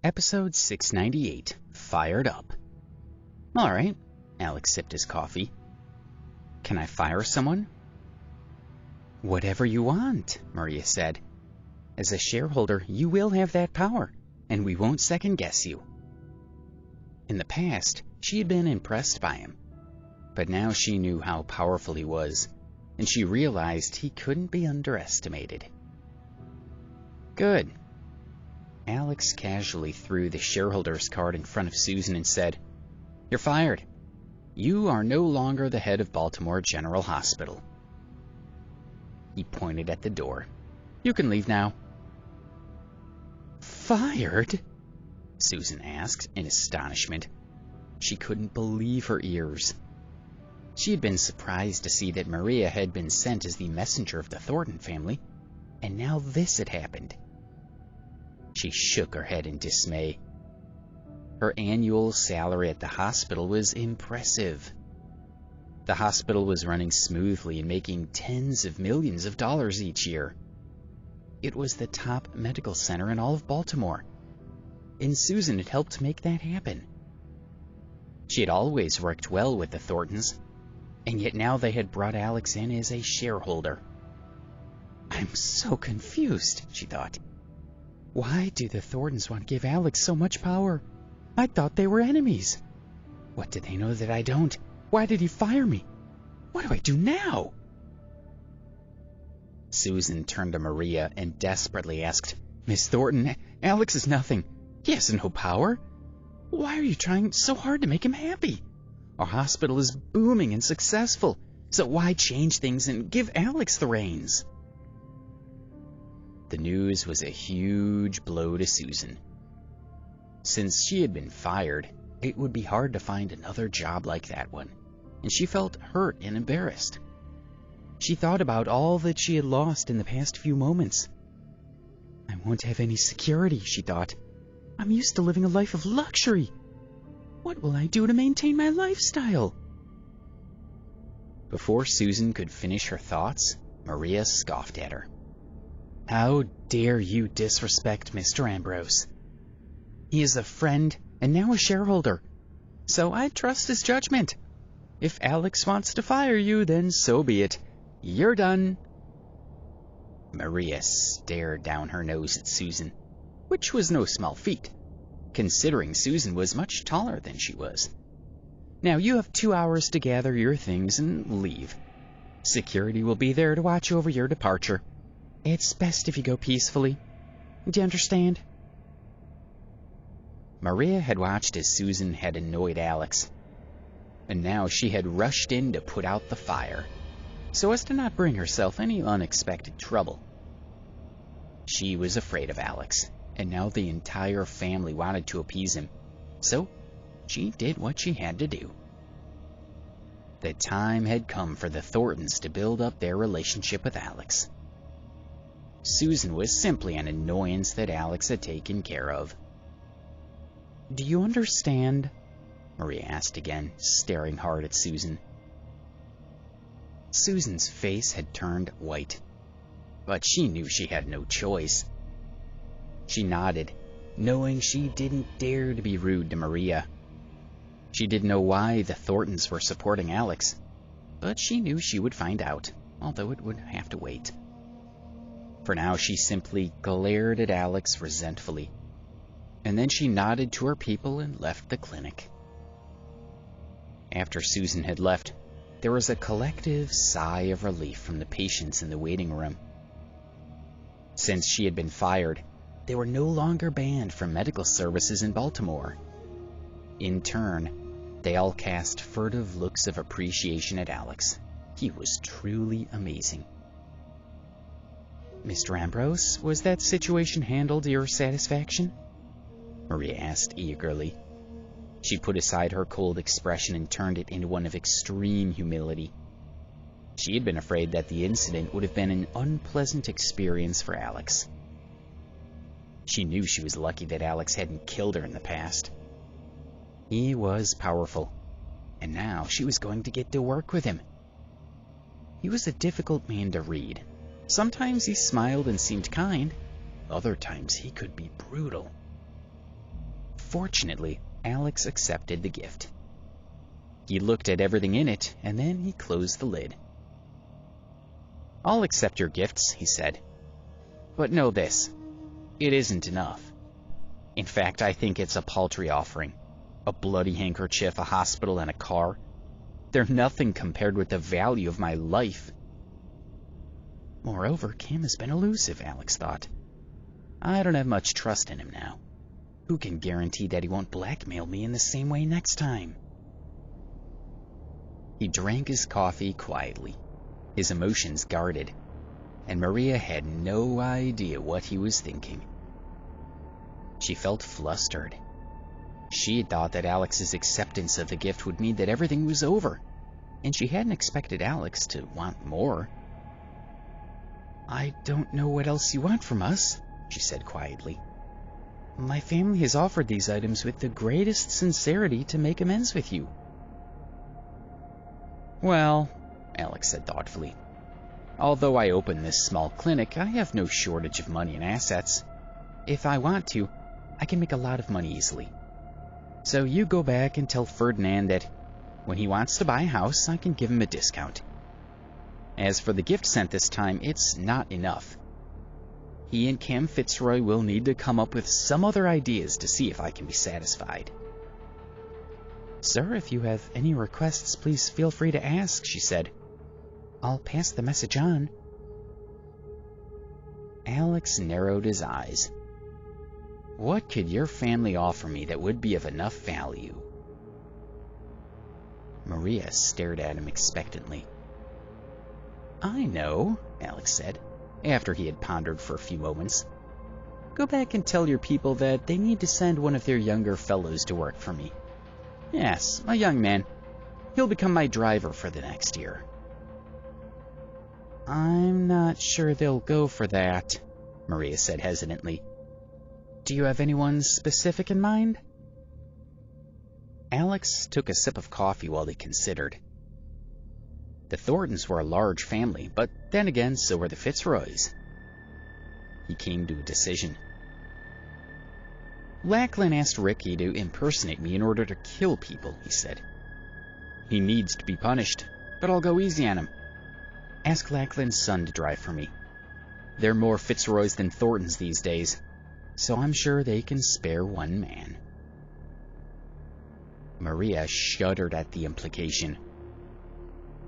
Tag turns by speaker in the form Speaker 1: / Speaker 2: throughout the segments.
Speaker 1: Episode 698, Fired Up. All right, Alex sipped his coffee. Can I fire someone? Whatever you want, Maria said. As a shareholder, you will have that power, and we won't second-guess you. In the past, she had been impressed by him, but now she knew how powerful he was, and she realized he couldn't be underestimated. Good. Alex casually threw the shareholder's card in front of Susan and said, You're fired. You are no longer the head of Baltimore General Hospital. He pointed at the door. You can leave now. Fired? Susan asked in astonishment. She couldn't believe her ears. She had been surprised to see that Maria had been sent as the messenger of the Thornton family, and now this had happened. She shook her head in dismay. Her annual salary at the hospital was impressive. The hospital was running smoothly and making tens of millions of dollars each year. It was the top medical center in all of Baltimore, and Susan had helped make that happen. She had always worked well with the Thorntons, and yet now they had brought Alex in as a shareholder. I'm so confused, she thought. Why do the Thorntons want to give Alex so much power? I thought they were enemies. What did they know that I don't? Why did he fire me? What do I do now? Susan turned to Maria and desperately asked, Miss Thornton, Alex is nothing. He has no power. Why are you trying so hard to make him happy? Our hospital is booming and successful, so why change things and give Alex the reins? The news was a huge blow to Susan. Since she had been fired, it would be hard to find another job like that one, and she felt hurt and embarrassed. She thought about all that she had lost in the past few moments. I won't have any security, she thought. I'm used to living a life of luxury. What will I do to maintain my lifestyle? Before Susan could finish her thoughts, Maria scoffed at her. How dare you disrespect Mr. Ambrose? He is a friend and now a shareholder, so I trust his judgment. If Alex wants to fire you, then so be it. You're done. Maria stared down her nose at Susan, which was no small feat, considering Susan was much taller than she was. Now you have 2 hours to gather your things and leave. Security will be there to watch over your departure. It's best if you go peacefully. Do you understand? Maria had watched as Susan had annoyed Alex, and now she had rushed in to put out the fire, so as to not bring herself any unexpected trouble. She was afraid of Alex, and now the entire family wanted to appease him, so she did what she had to do. The time had come for the Thorntons to build up their relationship with Alex. Susan was simply an annoyance that Alex had taken care of. Do you understand? Maria asked again, staring hard at Susan. Susan's face had turned white, but she knew she had no choice. She nodded, knowing she didn't dare to be rude to Maria. She didn't know why the Thorntons were supporting Alex, but she knew she would find out, although it would have to wait. For now, she simply glared at Alex resentfully, and then she nodded to her people and left the clinic. After Susan had left, there was a collective sigh of relief from the patients in the waiting room. Since she had been fired, they were no longer banned from medical services in Baltimore. In turn, they all cast furtive looks of appreciation at Alex. He was truly amazing. Mr. Ambrose, was that situation handled to your satisfaction? Maria asked eagerly. She put aside her cold expression and turned it into one of extreme humility. She had been afraid that the incident would have been an unpleasant experience for Alex. She knew she was lucky that Alex hadn't killed her in the past. He was powerful, and now she was going to get to work with him. He was a difficult man to read. Sometimes he smiled and seemed kind. Other times he could be brutal. Fortunately, Alex accepted the gift. He looked at everything in it, and then he closed the lid. "I'll accept your gifts," he said. "But know this, it isn't enough. In fact, I think it's a paltry offering. A bloody handkerchief, a hospital, and a car. They're nothing compared with the value of my life." Moreover, Kim has been elusive, Alex thought. I don't have much trust in him now. Who can guarantee that he won't blackmail me in the same way next time? He drank his coffee quietly, his emotions guarded, and Maria had no idea what he was thinking. She felt flustered. She had thought that Alex's acceptance of the gift would mean that everything was over, and she hadn't expected Alex to want more. "I don't know what else you want from us," she said quietly. "My family has offered these items with the greatest sincerity to make amends with you." "Well," Alex said thoughtfully, "although I opened this small clinic, I have no shortage of money and assets. If I want to, I can make a lot of money easily. So you go back and tell Ferdinand that when he wants to buy a house, I can give him a discount. As for the gift sent this time, it's not enough. He and Cam Fitzroy will need to come up with some other ideas to see if I can be satisfied." "Sir, if you have any requests, please feel free to ask," she said. "I'll pass the message on." Alex narrowed his eyes. "What could your family offer me that would be of enough value?" Maria stared at him expectantly. "I know," Alex said, after he had pondered for a few moments. "Go back and tell your people that they need to send one of their younger fellows to work for me. Yes, a young man. He'll become my driver for the next year." "I'm not sure they'll go for that," Maria said hesitantly. "Do you have anyone specific in mind?" Alex took a sip of coffee while he considered. The Thorntons were a large family, but then again, so were the Fitzroys. He came to a decision. "Lachlan asked Ricky to impersonate me in order to kill people," he said. "He needs to be punished, but I'll go easy on him. Ask Lachlan's son to drive for me. There are more Fitzroys than Thorntons these days, so I'm sure they can spare one man." Maria shuddered at the implication.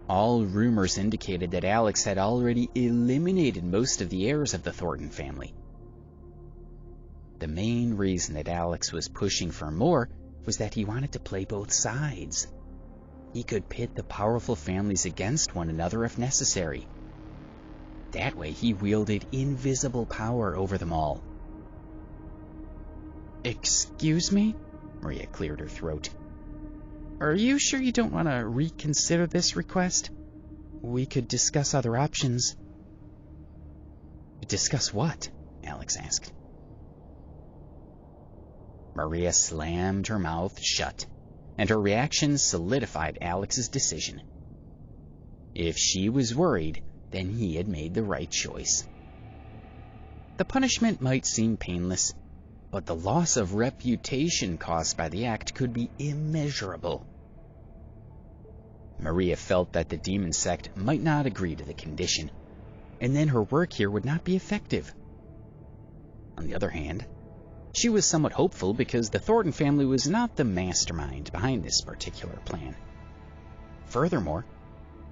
Speaker 1: All rumors indicated that Alex had already eliminated most of the heirs of the Thornton family. The main reason that Alex was pushing for more was that he wanted to play both sides. He could pit the powerful families against one another if necessary. That way he wielded invisible power over them all. "Excuse me?" Maria cleared her throat. "Are you sure you don't want to reconsider this request? We could discuss other options." "Discuss what?" Alex asked. Maria slammed her mouth shut, and her reaction solidified Alex's decision. If she was worried, then he had made the right choice. The punishment might seem painless, but the loss of reputation caused by the act could be immeasurable. Maria felt that the demon sect might not agree to the condition, and then her work here would not be effective. On the other hand, she was somewhat hopeful because the Thornton family was not the mastermind behind this particular plan. Furthermore,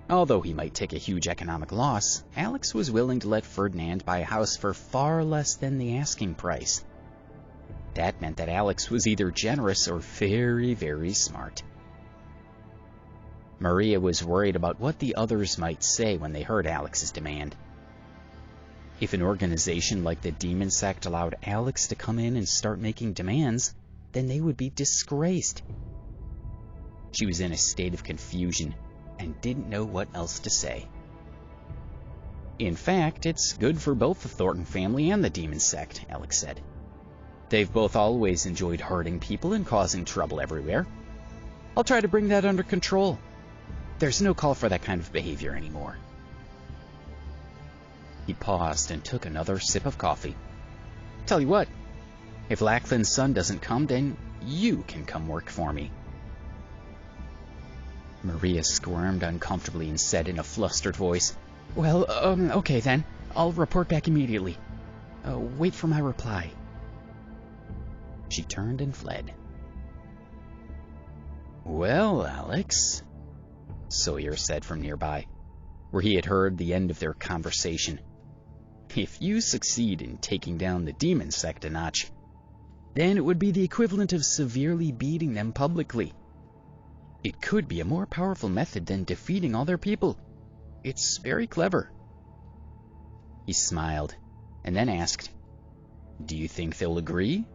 Speaker 1: although he might take a huge economic loss, Alex was willing to let Ferdinand buy a house for far less than the asking price. That meant that Alex was either generous or very, very smart. Maria was worried about what the others might say when they heard Alex's demand. If an organization like the Demon Sect allowed Alex to come in and start making demands, then they would be disgraced. She was in a state of confusion and didn't know what else to say. In fact, it's good for both the Thornton family and the Demon Sect, Alex said. They've both always enjoyed hurting people and causing trouble everywhere. I'll try to bring that under control. There's no call for that kind of behavior anymore. He paused and took another sip of coffee. Tell you what, if Lachlan's son doesn't come, then you can come work for me." Maria squirmed uncomfortably and said in a flustered voice, "Well, okay then. I'll report back immediately. Wait for my reply." She turned and fled. "Well, Alex," Sawyer said from nearby, where he had heard the end of their conversation, "if you succeed in taking down the demon sect a notch, then it would be the equivalent of severely beating them publicly. It could be a more powerful method than defeating all their people. It's very clever." He smiled, and then asked, "Do you think they'll agree,